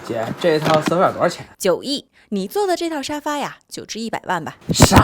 姐，这套四合院多少钱？9亿。你做的这套沙发呀，就值100万吧。啥？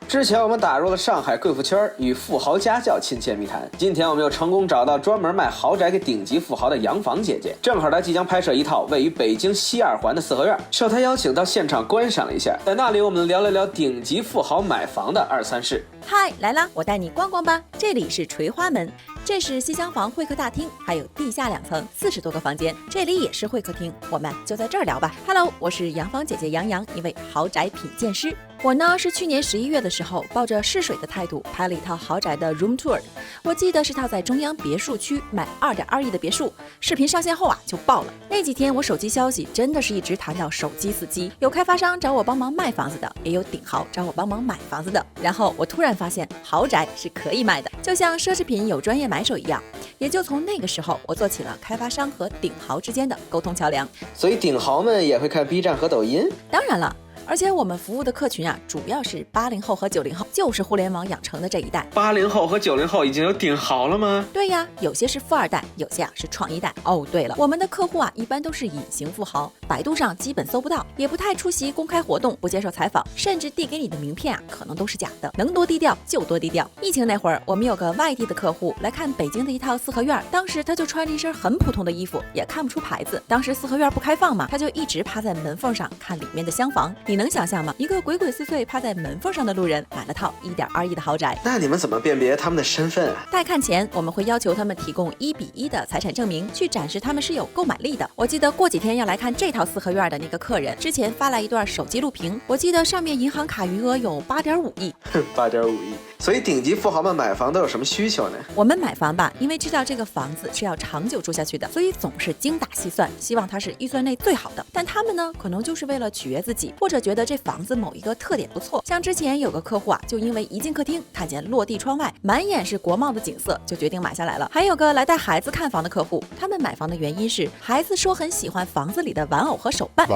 之前我们打入了上海贵妇圈，与富豪家教亲切密谈。今天我们又成功找到专门卖豪宅给顶级富豪的洋房姐姐，正好她即将拍摄一套位于北京西二环的四合院，受她邀请到现场观赏了一下。在那里我们聊了聊顶级富豪买房的二三事。嗨，来啦，我带你逛逛吧。这里是垂花门，这是西厢房会客大厅，还有地下2层40多个房间，这里也是会客厅，我们就在这儿聊吧。Hello， 我是洋房姐姐杨洋，一位豪宅品鉴师。我呢是去年11月的时候，抱着试水的态度拍了一套豪宅的 room tour。我记得是套在中央别墅区卖2.2亿的别墅，视频上线后就爆了。那几天我手机消息真的是一直弹到手机死机，有开发商找我帮忙卖房子的，也有顶豪找我帮忙买房子的。然后我突然发现豪宅是可以卖的，就像奢侈品有专业买手一样。也就从那个时候，我做起了开发商和顶豪之间的沟通桥梁。所以顶豪们也会看 B 站和抖音？当然了。而且我们服务的客群主要是80后和90后，就是互联网养成的这一代。80后和90后已经有顶豪了吗？对呀，有些是富二代，有些是创一代。哦，对了，我们的客户一般都是隐形富豪，百度上基本搜不到，也不太出席公开活动，不接受采访，甚至递给你的名片可能都是假的。能多低调就多低调。疫情那会儿，我们有个外地的客户来看北京的一套四合院，当时他就穿着一身很普通的衣服，也看不出牌子。当时四合院不开放嘛，他就一直趴在门缝上看里面的厢房。你能想象吗？一个鬼鬼祟祟趴在门缝上的路人买了套1.2亿的豪宅，那你们怎么辨别他们的身份带看前，我们会要求他们提供1:1的财产证明，去展示他们是有购买力的。我记得过几天要来看这套四合院的那个客人，之前发来一段手机录屏，我记得上面银行卡余额有8.5亿。8.5亿。所以顶级富豪们买房都有什么需求呢？我们买房吧，因为知道这个房子是要长久住下去的，所以总是精打细算，希望它是预算内最好的。但他们呢，可能就是为了取悦自己，或者觉得这房子某一个特点不错。像之前有个客户就因为一进客厅看见落地窗外满眼是国贸的景色，就决定买下来了。还有个来带孩子看房的客户，他们买房的原因是孩子说很喜欢房子里的玩偶和手办。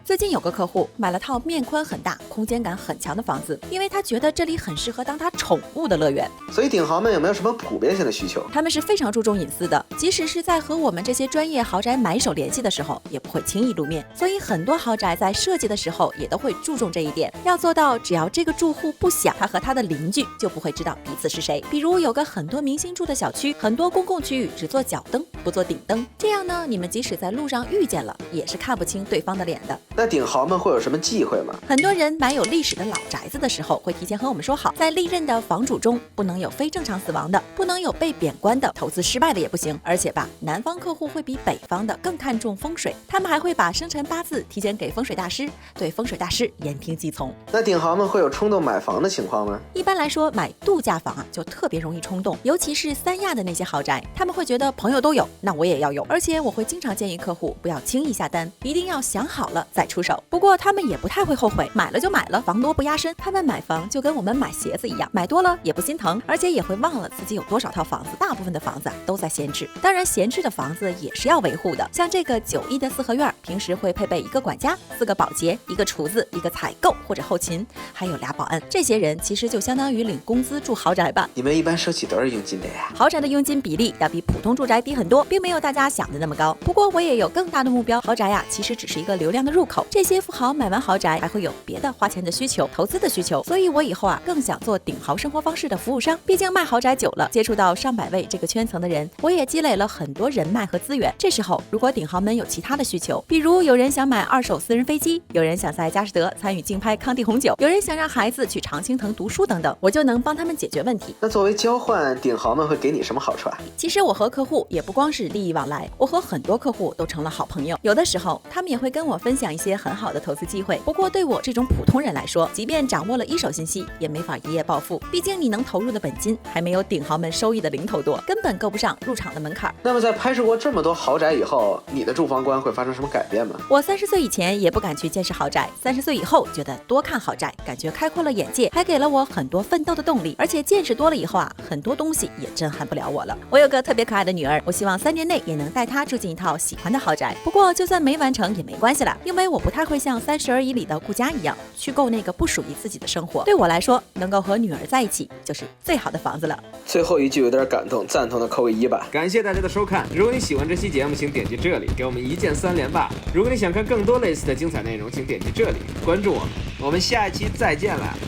最近有个客户买了套面宽很大、空间感很强的房子，因为他觉得这里很适合当他宠物的乐园。所以顶豪们有没有什么普遍性的需求？他们是非常注重隐私的，即使是在和我们这些专业豪宅买手联系的时候，也不会轻易露面。所以很多豪宅在设计的时候也都会注重这一点，要做到只要这个住户不想，他和他的邻居就不会知道彼此是谁。比如有个很多明星住的小区，很多公共区域只做脚灯不做顶灯，这样呢，你们即使在路上遇见了，也是看不清对方的脸的。那顶豪们会有什么忌讳吗？很多人买有历史的老宅子的时候，会提前和我们说好，在历任的房主中不能有非正常死亡的，不能有被贬官的，投资失败的也不行。而且吧，南方客户会比北方的更看重风水，他们还会把生辰八字提前给风水大师，对风水大师言听计从。那顶豪们会有冲动买房的情况吗？一般来说，买度假房就特别容易冲动，尤其是三亚的那些豪宅，他们会觉得朋友都有，那我也要有。而且我会经常建议客户不要轻易下单，一定要想好了再出手。不过他们也不太会后悔，买了就买了，房多不压身。他们买房就跟我们买鞋子一样，买多了也不心疼，而且也会忘了自己有多少套房子。大部分的房子都在闲置，当然闲置的房子也是要维护的。像这个9亿的四合院，平时会配备1个管家、4个保洁、1个厨子、1个采购或者后勤，还有2保安。这些人其实就相当于领工资住豪宅吧。你们一般收起多少佣金的呀？豪宅的佣金比例要比普通住宅低很多，并没有大家想的那么高。不过我也有更大的目标，豪宅其实只是一个流量的入口。这些富豪买完豪宅还会有别的花钱的需求、投资的需求，所以我以后更想做顶豪生活方式的服务商。毕竟卖豪宅久了，接触到上百位这个圈层的人，我也积累了很多人脉和资源。这时候如果顶豪们有其他的需求，比如有人想买2手私人飞机，有人想在佳士得参与竞拍康帝红酒，有人想让孩子去常青藤读书等等，我就能帮他们解决问题。那作为交换，顶豪们会给你什么好处啊？其实我和客户也不光是利益往来，我和很多客户都成了好朋友。有的时候他们也会跟我分享一些很好的投资机会。不过对我这种普通人来说，即便掌握了一手信息，也没法一夜暴富。毕竟你能投入的本金还没有顶豪们收益的零头多，根本够不上入场的门槛。那么在拍摄过这么多豪宅以后，你的住房观会发生什么改变吗？我30岁以前也不敢去健身是豪宅，30岁以后觉得多看豪宅，感觉开阔了眼界，还给了我很多奋斗的动力。而且见识多了以后啊，很多东西也震撼不了我了。我有个特别可爱的女儿，我希望3年内也能带她住进一套喜欢的豪宅。不过就算没完成也没关系啦，因为我不太会像30而已里的顾佳一样去购那个不属于自己的生活。对我来说，能够和女儿在一起就是最好的房子了。最后一句有点感动，赞同的扣个1吧。感谢大家的收看，如果你喜欢这期节目，请点击这里给我们一键3连吧。如果你想看更多类似的精彩内容，请点击这里关注我们。我们下一期再见了。